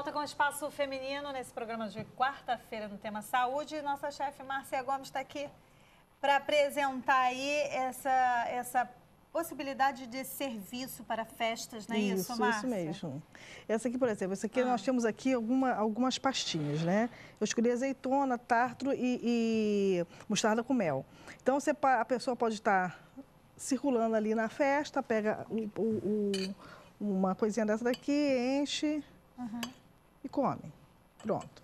volta com o Espaço Feminino nesse programa de quarta-feira no tema saúde. E nossa chefe Márcia Gomes está aqui para apresentar aí essa possibilidade de serviço para festas, não é isso, Márcia? Isso mesmo. Essa aqui, por exemplo, nós temos aqui algumas pastinhas, né? Eu escolhi azeitona, tártaro e mostarda com mel. Então, a pessoa pode estar circulando ali na festa, pega uma coisinha dessa daqui, enche e come. Pronto.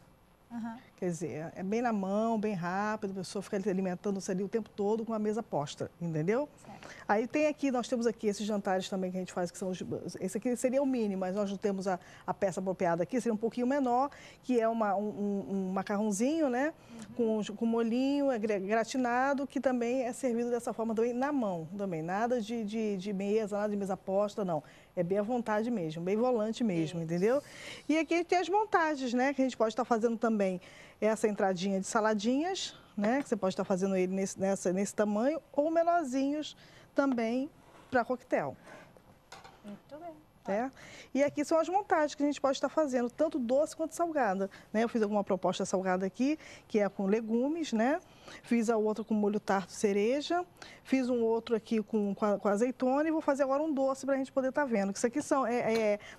Quer dizer, é bem na mão, bem rápido, a pessoa fica alimentando-se ali o tempo todo com a mesa posta, entendeu? Certo. Aí nós temos aqui esses jantares também que a gente faz, que são esse aqui seria o mínimo, mas nós não temos a peça apropriada aqui, seria um pouquinho menor, que é um macarrãozinho, né? Com molhinho, gratinado, que também é servido dessa forma também na mão, também. Nada de mesa, nada de mesa posta, não. É bem à vontade mesmo, bem volante mesmo, entendeu? E aqui tem as montagens, né? Que a gente pode estar fazendo também essa entradinha de saladinhas, né? Que você pode estar fazendo ele nesse tamanho, ou menorzinhos também para coquetel. Muito bem. É. E aqui são as montagens que a gente pode estar fazendo, tanto doce quanto salgada, né? Eu fiz alguma proposta salgada aqui, que é com legumes, né? Fiz a outra com molho tarto cereja, fiz um outro aqui com azeitona e vou fazer agora um doce para a gente poder estar vendo. Isso aqui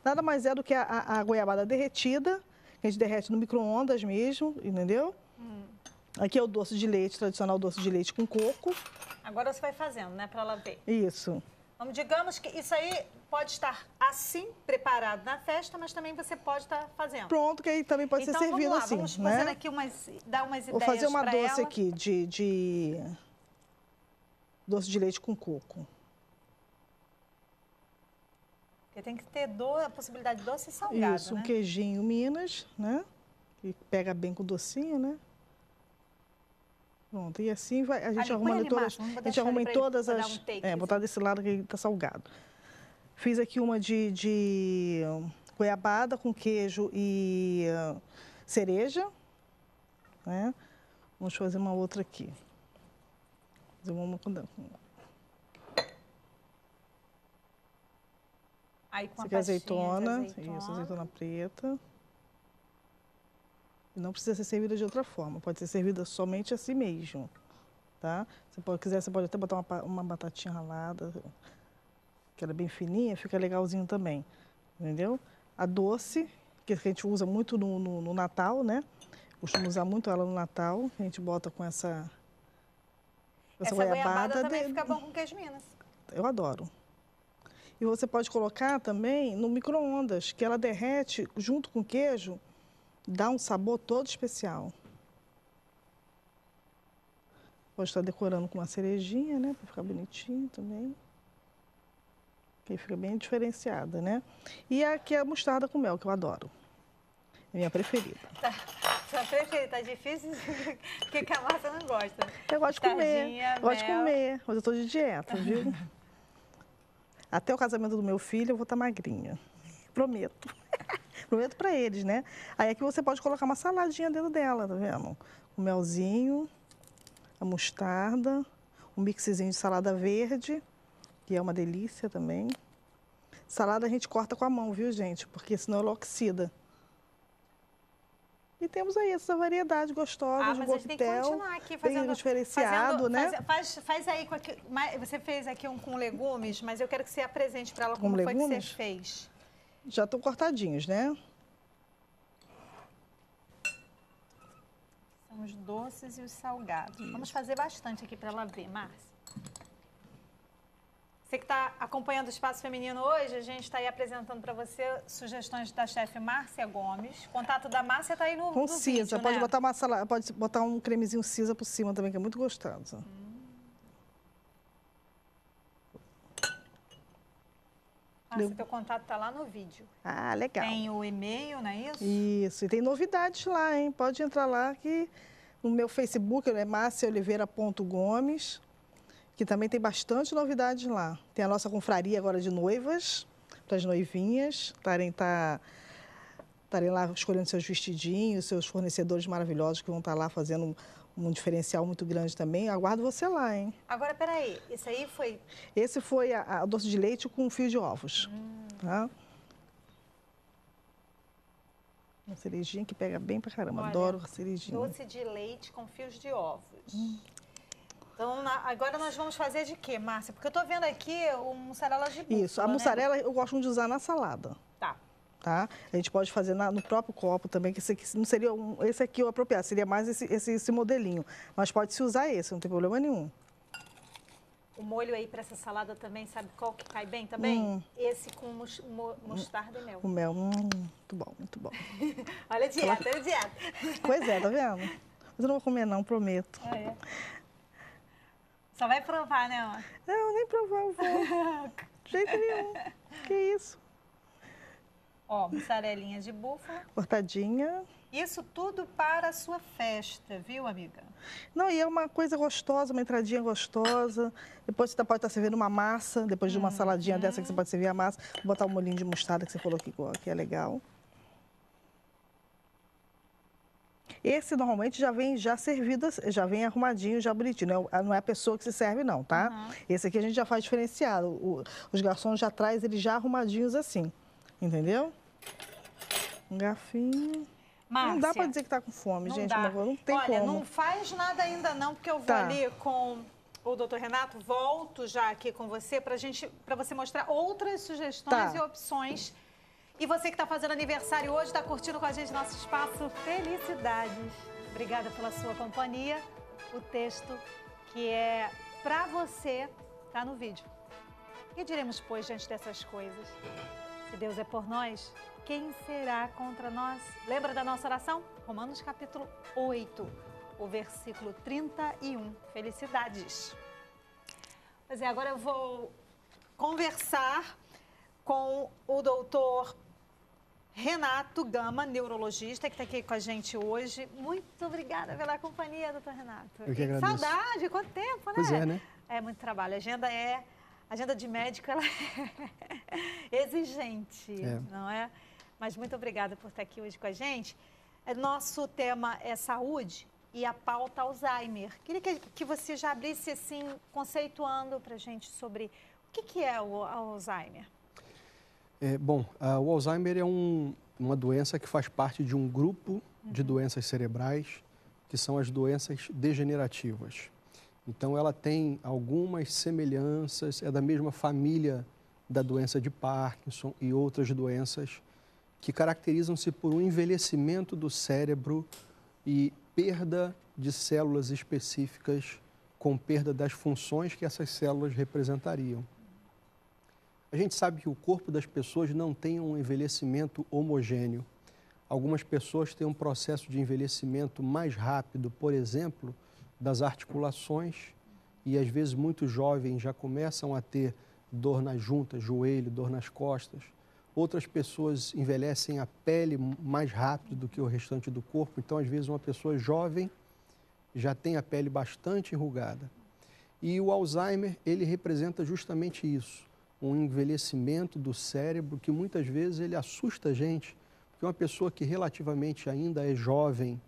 nada mais é do que a goiabada derretida, que a gente derrete no micro-ondas mesmo, entendeu? Aqui é o doce de leite, tradicional doce de leite com coco. Agora você vai fazendo, né, para ela ver. Isso. Vamos, digamos que isso aí pode estar assim, preparado na festa, mas também você pode estar fazendo. Pronto, que aí também pode ser servido assim, vamos fazer aqui dar umas ideias para ela. Vou fazer uma doce aqui de doce de leite com coco. Porque tem que ter a possibilidade de doce e salgado, isso, né? Um queijinho Minas, né? Que pega bem com o docinho, né? Pronto, e assim a gente arruma em todas, botar desse lado que está salgado. Fiz aqui uma de goiabada com queijo e cereja, né? Vamos fazer uma outra aqui. Fazer uma aí com a azeitona, isso, azeitona preta. Não precisa ser servida de outra forma, pode ser servida somente assim mesmo, tá? Você pode até botar uma batatinha ralada, que ela é bem fininha, fica legalzinho também, entendeu? A doce, que a gente usa muito no Natal, né? Costumo usar muito ela no Natal, a gente bota com essa goiabada também fica bom com queijo Minas. Eu adoro. E você pode colocar também no micro-ondas, que ela derrete junto com o queijo, dá um sabor todo especial. Pode estar decorando com uma cerejinha, né? Para ficar bonitinho também. Que fica bem diferenciada, né? E aqui é a mostarda com mel, que eu adoro. É minha preferida. Sua preferida, tá difícil? Porque a Márcia não gosta. Eu gosto de comer. Gosto de comer. Mas eu estou de dieta, viu? Até o casamento do meu filho eu vou estar magrinha. Prometo. Prometo para eles, né? Aí aqui você pode colocar uma saladinha dentro dela, tá vendo? O melzinho, a mostarda, um mixzinho de salada verde, que é uma delícia também. Salada a gente corta com a mão, viu, gente? Porque senão ela oxida. E temos aí essa variedade gostosa de mas a gente tem que continuar aqui fazendo diferenciado, né? Faz aí você fez aqui um com legumes, mas eu quero que você apresente para ela como foi que você fez. Já estão cortadinhos, né? São os doces e os salgados. Isso. Vamos fazer bastante aqui para ela ver, Márcia. Você que está acompanhando o Espaço Feminino hoje, a gente está aí apresentando para você sugestões da chefe Márcia Gomes. O contato da Márcia está aí no vídeo, Cisa, né? Pode botar um cremezinho Cisa por cima também, que é muito gostoso. Márcia, teu contato está lá no vídeo. Ah, legal. Tem o e-mail, não é isso? Isso, e tem novidades lá, hein? Pode entrar lá que no meu Facebook é marciaoliveira.gomes, que também tem bastante novidades lá. Tem a nossa confraria agora de noivas, para as noivinhas estarem lá escolhendo seus vestidinhos, seus fornecedores maravilhosos que vão estar lá fazendo um diferencial muito grande também. Aguardo você lá, hein? Agora, peraí, Esse foi a doce de leite com fio de ovos, tá? Uma cerejinha que pega bem pra caramba. Olha, adoro cerejinha. Doce de leite com fios de ovos. Então, agora nós vamos fazer de quê, Márcia? Porque eu tô vendo aqui o mussarela de búfala, Isso, a mussarela eu gosto muito de usar na salada. Tá? A gente pode fazer no próprio copo também, que esse aqui não seria esse aqui o apropriado, seria mais esse modelinho. Mas pode-se usar esse, não tem problema nenhum. O molho aí para essa salada também, sabe qual que cai bem também? Esse com mostarda e mel. O mel, muito bom, muito bom. Olha a dieta, olha a dieta. Pois é, tá vendo? Mas eu não vou comer não, prometo. Ah, é. Só vai provar, né, ó? Não, nem provar eu vou. De jeito nenhum. Que isso? Ó, mussarelinha de búfala. Cortadinha. Isso tudo para a sua festa, viu, amiga? Não, e é uma coisa gostosa, uma entradinha gostosa. Depois você pode estar servindo uma massa, depois de uma saladinha dessa que você pode servir a massa. Vou botar um molhinho de mostarda que você falou que é legal. Esse normalmente já vem servido, já vem arrumadinho, já bonitinho. Não é a pessoa que se serve não, tá? Esse aqui a gente já faz diferenciado. Os garçons já traz eles já arrumadinhos assim, entendeu? Um garfinho. Márcia, não dá para dizer que tá com fome, gente. Não tem como. Olha, não faz nada ainda não, porque eu vou ali com o doutor Renato, volto já aqui com você para você mostrar outras sugestões e opções. E você que está fazendo aniversário hoje, está curtindo com a gente nosso espaço, felicidades. Obrigada pela sua companhia. O texto que é para você está no vídeo. Que diremos, pois, diante dessas coisas? Se Deus é por nós, quem será contra nós? Lembra da nossa oração? Romanos capítulo 8, o versículo 31. Felicidades. Pois é, agora eu vou conversar com o doutor Renato Gama, neurologista, que está aqui com a gente hoje. Muito obrigada pela companhia, doutor Renato. Eu que agradeço. Saudade, quanto tempo, né? Pois é, né? É muito trabalho. A agenda de médico ela é exigente, não é? Mas muito obrigada por estar aqui hoje com a gente. Nosso tema é saúde e a pauta Alzheimer. Queria que você já abrisse assim, conceituando para a gente sobre o que é o Alzheimer. O Alzheimer é uma doença que faz parte de um grupo de doenças cerebrais, que são as doenças degenerativas. Então, ela tem algumas semelhanças, é da mesma família da doença de Parkinson e outras doenças que caracterizam-se por um envelhecimento do cérebro e perda de células específicas com perda das funções que essas células representariam. A gente sabe que o corpo das pessoas não tem um envelhecimento homogêneo. Algumas pessoas têm um processo de envelhecimento mais rápido, por exemplo, das articulações, e às vezes muito jovens já começam a ter dor nas juntas, joelho, dor nas costas. Outras pessoas envelhecem a pele mais rápido do que o restante do corpo, então às vezes uma pessoa jovem já tem a pele bastante enrugada. E o Alzheimer, ele representa justamente isso, um envelhecimento do cérebro que muitas vezes ele assusta a gente, porque uma pessoa que relativamente ainda é jovem,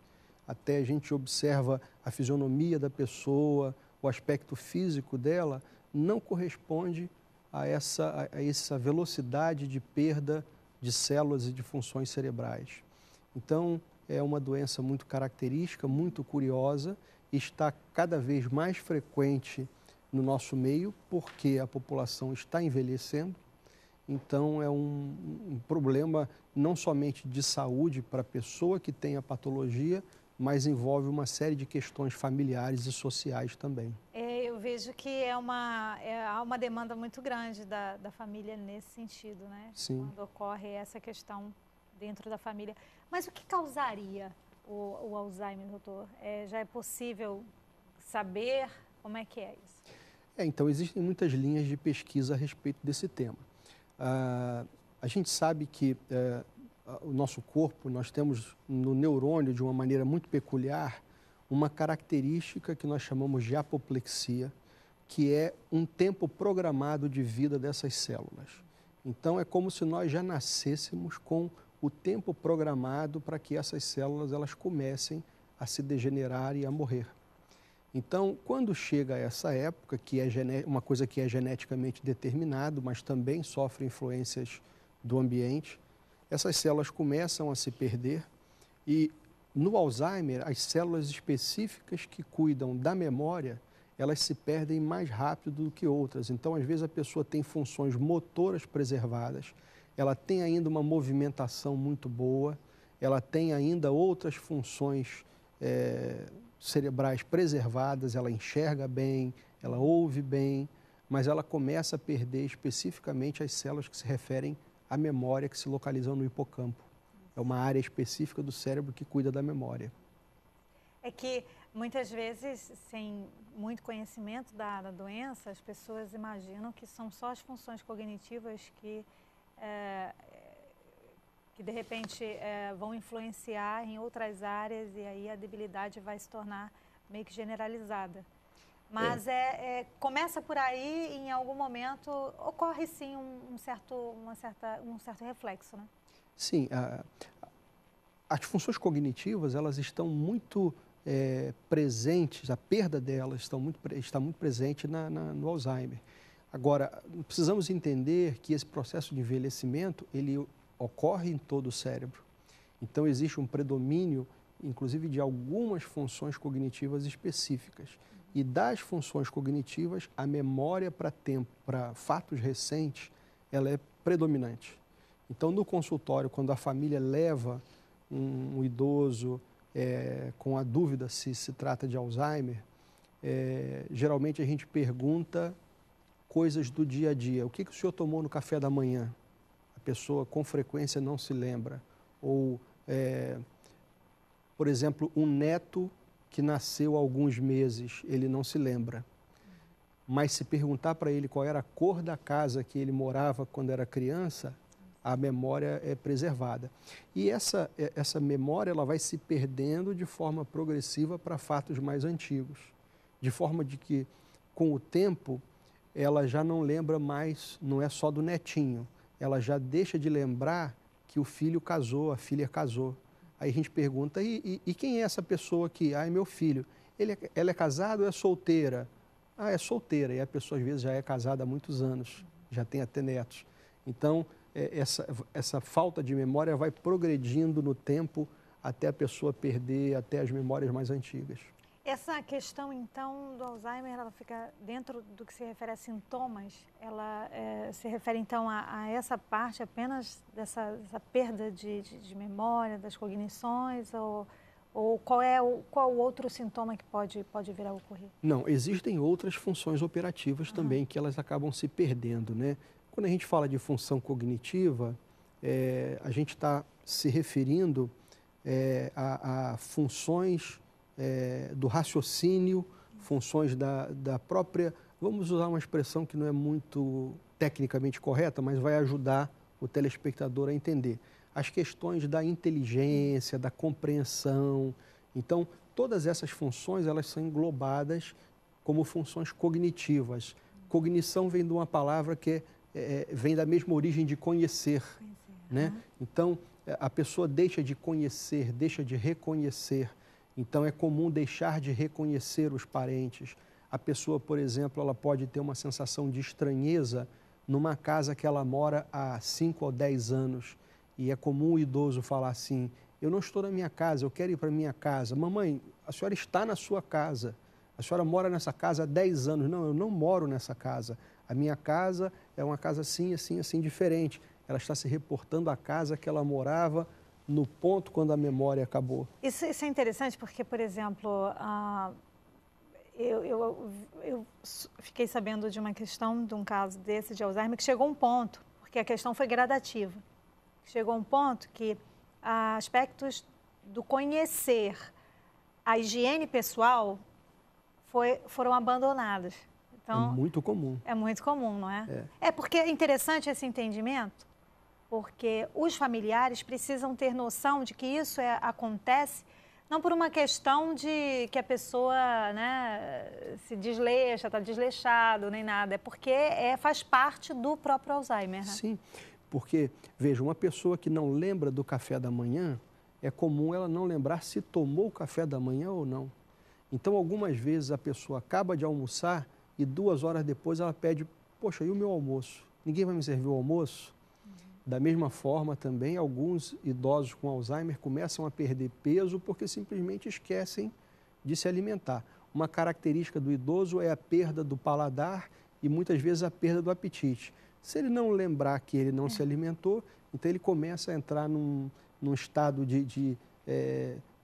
até a gente observa a fisionomia da pessoa, o aspecto físico dela, não corresponde a essa velocidade de perda de células e de funções cerebrais. Então, é uma doença muito característica, muito curiosa, e está cada vez mais frequente no nosso meio, porque a população está envelhecendo. Então, é um problema não somente de saúde para a pessoa que tem a patologia, mas envolve uma série de questões familiares e sociais também. Eu vejo que há uma demanda muito grande da família nesse sentido, né? Sim. Quando ocorre essa questão dentro da família. Mas o que causaria o Alzheimer, doutor? Já é possível saber como é que é isso? Então, existem muitas linhas de pesquisa a respeito desse tema. A gente sabe que o nosso corpo, nós temos no neurônio, de uma maneira muito peculiar, uma característica que nós chamamos de apoplexia, que é um tempo programado de vida dessas células. Então, é como se nós já nascêssemos com o tempo programado para que essas células elas comecem a se degenerar e a morrer. Então, quando chega essa época, que é uma coisa que é geneticamente determinado, mas também sofre influências do ambiente, essas células começam a se perder E no Alzheimer, as células específicas que cuidam da memória, elas se perdem mais rápido do que outras. Então, às vezes, a pessoa tem funções motoras preservadas, ela tem ainda uma movimentação muito boa, ela tem ainda outras funções cerebrais preservadas, ela enxerga bem, ela ouve bem, mas ela começa a perder especificamente as células que se referem à memória, que se localizam no hipocampo. É uma área específica do cérebro que cuida da memória. É que, muitas vezes, sem muito conhecimento da doença, as pessoas imaginam que são só as funções cognitivas que de repente, vão influenciar em outras áreas e aí a debilidade vai se tornar meio que generalizada. Mas começa por aí e em algum momento ocorre sim um certo reflexo, né? Sim, as funções cognitivas, elas estão muito presentes, a perda delas está muito presente no Alzheimer. Agora, precisamos entender que esse processo de envelhecimento, ele ocorre em todo o cérebro. Então, existe um predomínio, inclusive, de algumas funções cognitivas específicas. E das funções cognitivas, a memória para fatos recentes, ela é predominante. Então, no consultório, quando a família leva um idoso com a dúvida se trata de Alzheimer, geralmente a gente pergunta coisas do dia a dia. O que o senhor tomou no café da manhã? A pessoa com frequência não se lembra. Ou, por exemplo, um neto que nasceu há alguns meses, ele não se lembra. Mas se perguntar para ele qual era a cor da casa que ele morava quando era criança, a memória é preservada. E essa memória ela vai se perdendo de forma progressiva para fatos mais antigos. De forma de que, com o tempo, ela já não lembra mais, não é só do netinho. Ela já deixa de lembrar que o filho casou, a filha casou. Aí a gente pergunta, e quem é essa pessoa aqui? Ah, é meu filho. Ela é casada ou é solteira? Ah, é solteira. E a pessoa, às vezes, já é casada há muitos anos, já tem até netos. Então, essa falta de memória vai progredindo no tempo até a pessoa perder até as memórias mais antigas. Essa questão, então, do Alzheimer, ela fica dentro do que se refere a sintomas? Ela se refere, então, a essa parte apenas dessa perda de memória, das cognições? Ou qual outro sintoma que pode vir a ocorrer? Não, existem outras funções operativas também que elas acabam se perdendo, né? Quando a gente fala de função cognitiva, a gente está se referindo a funções do raciocínio, funções da própria... Vamos usar uma expressão que não é muito tecnicamente correta, mas vai ajudar o telespectador a entender. As questões da inteligência, da compreensão. Então, todas essas funções, elas são englobadas como funções cognitivas. Cognição vem de uma palavra que vem da mesma origem de conhecer, né? Então, a pessoa deixa de conhecer, deixa de reconhecer. Então, é comum deixar de reconhecer os parentes. A pessoa, por exemplo, ela pode ter uma sensação de estranheza numa casa que ela mora há 5 ou 10 anos. E é comum o idoso falar assim, eu não estou na minha casa, eu quero ir para a minha casa. Mamãe, a senhora está na sua casa. A senhora mora nessa casa há 10 anos. Não, eu não moro nessa casa. A minha casa é uma casa assim, assim, assim, diferente. Ela está se reportando à casa que ela morava no ponto quando a memória acabou. Isso é interessante porque, por exemplo, eu fiquei sabendo de uma questão, de um caso desse de Alzheimer, que chegou a um ponto, porque a questão foi gradativa. Chegou a um ponto que aspectos do conhecer, a higiene pessoal foram abandonados. Então, é muito comum. É muito comum, não é? É porque é interessante esse entendimento, porque os familiares precisam ter noção de que isso acontece não por uma questão de que a pessoa, né, se desleixa, está desleixado, nem nada. É porque faz parte do próprio Alzheimer. Né? Sim, porque, veja, uma pessoa que não lembra do café da manhã, é comum ela não lembrar se tomou o café da manhã ou não. Então, algumas vezes a pessoa acaba de almoçar e 2 horas depois ela pede, poxa, e o meu almoço? Ninguém vai me servir o almoço? Da mesma forma, também, alguns idosos com Alzheimer começam a perder peso porque simplesmente esquecem de se alimentar. Uma característica do idoso é a perda do paladar e muitas vezes a perda do apetite. Se ele não lembrar que ele não se alimentou, então ele começa a entrar num estado de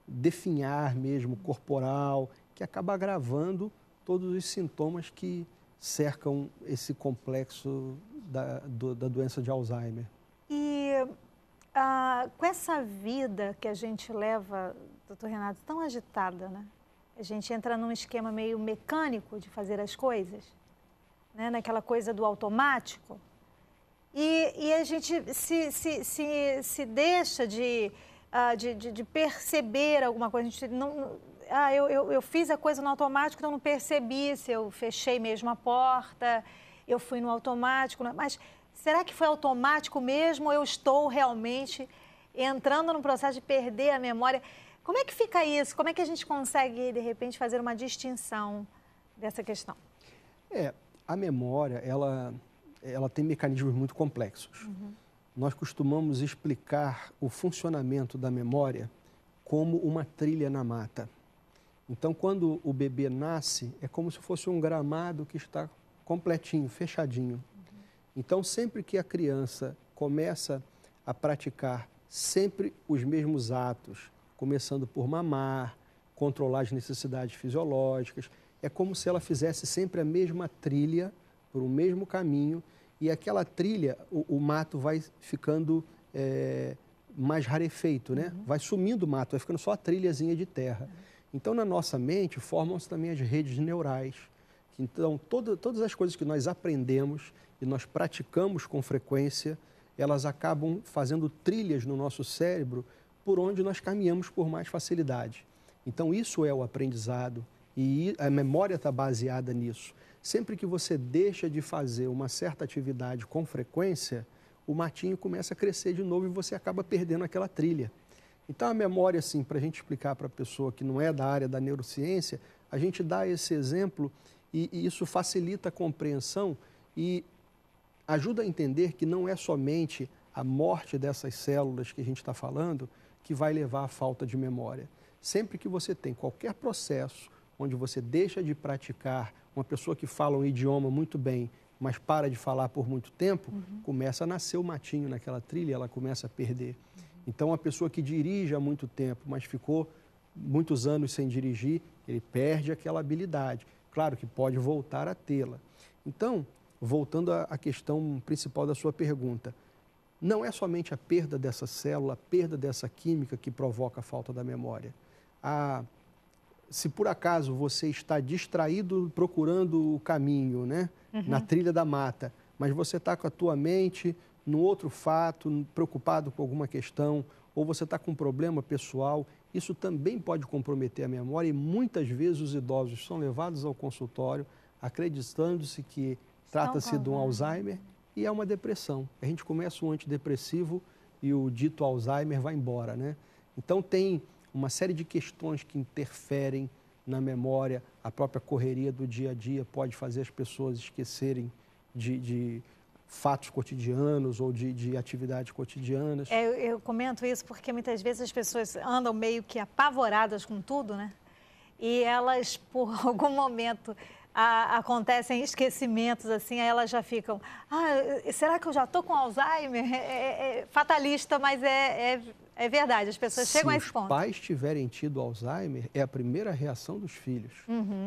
definhar mesmo, corporal, que acaba agravando todos os sintomas que cercam esse complexo da doença de Alzheimer. E com essa vida que a gente leva, doutor Renato, tão agitada, né? A gente entra num esquema meio mecânico de fazer as coisas, né? Naquela coisa do automático. E a gente se deixa de perceber alguma coisa. A gente não, eu fiz a coisa no automático, então não percebi se eu fechei mesmo a porta, eu fui no automático, mas será que foi automático mesmo ou eu estou realmente entrando num processo de perder a memória? Como é que fica isso? Como é que a gente consegue, de repente, fazer uma distinção dessa questão? A memória, ela tem mecanismos muito complexos. Uhum. Nós costumamos explicar o funcionamento da memória como uma trilha na mata. Então, quando o bebê nasce, é como se fosse um gramado que está completinho, fechadinho. Uhum. Então, sempre que a criança começa a praticar sempre os mesmos atos, começando por mamar, controlar as necessidades fisiológicas, é como se ela fizesse sempre a mesma trilha, por um mesmo caminho, e aquela trilha, o mato vai ficando mais rarefeito, né? Uhum. Vai sumindo o mato, vai ficando só a trilhazinha de terra. Uhum. Então, na nossa mente, formam-se também as redes neurais. Então, todas as coisas que nós aprendemos e nós praticamos com frequência, elas acabam fazendo trilhas no nosso cérebro por onde nós caminhamos por mais facilidade. Então, isso é o aprendizado e a memória está baseada nisso. Sempre que você deixa de fazer uma certa atividade com frequência, o matinho começa a crescer de novo e você acaba perdendo aquela trilha. Então, a memória, assim, para a gente explicar para a pessoa que não é da área da neurociência, a gente dá esse exemplo e isso facilita a compreensão e ajuda a entender que não é somente a morte dessas células que a gente está falando que vai levar à falta de memória. Sempre que você tem qualquer processo onde você deixa de praticar, uma pessoa que fala um idioma muito bem, mas para de falar por muito tempo, começa a nascer o matinho naquela trilha, ela começa a perder. Então, a pessoa que dirige há muito tempo, mas ficou muitos anos sem dirigir, ele perde aquela habilidade. Claro que pode voltar a tê-la. Então, voltando à questão principal da sua pergunta, não é somente a perda dessa célula, a perda dessa química que provoca a falta da memória. Se por acaso você está distraído procurando o caminho, né, na trilha da mata, mas você está com a tua mente no outro fato, preocupado com alguma questão, ou você está com um problema pessoal, isso também pode comprometer a memória e muitas vezes os idosos são levados ao consultório acreditando-se que trata-se de um Alzheimer e é uma depressão. A gente começa um antidepressivo e o dito Alzheimer vai embora, né? Então tem uma série de questões que interferem na memória, a própria correria do dia a dia pode fazer as pessoas esquecerem de fatos cotidianos ou de atividades cotidianas. Eu comento isso porque muitas vezes as pessoas andam meio que apavoradas com tudo, né? E elas, por algum momento, acontecem esquecimentos, assim, aí elas já ficam, será que eu já estou com Alzheimer? É fatalista, mas é verdade, as pessoas chegam a esse ponto. Se os pais tiverem tido Alzheimer, é a primeira reação dos filhos.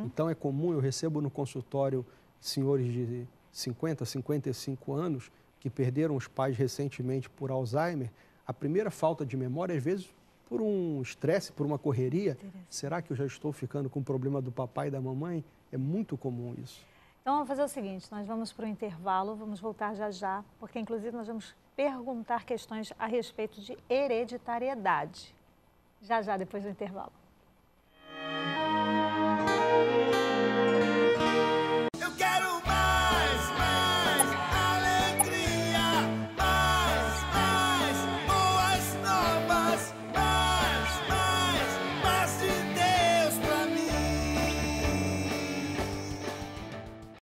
Então, é comum, eu recebo no consultório senhores de 50, 55 anos que perderam os pais recentemente por Alzheimer. A primeira falta de memória, às vezes, por um estresse, por uma correria. Será que eu já estou ficando com o problema do papai e da mamãe? É muito comum isso. Então, vamos fazer o seguinte, nós vamos para o intervalo, vamos voltar já já, porque, inclusive, nós vamos perguntar questões a respeito de hereditariedade. Já, depois do intervalo.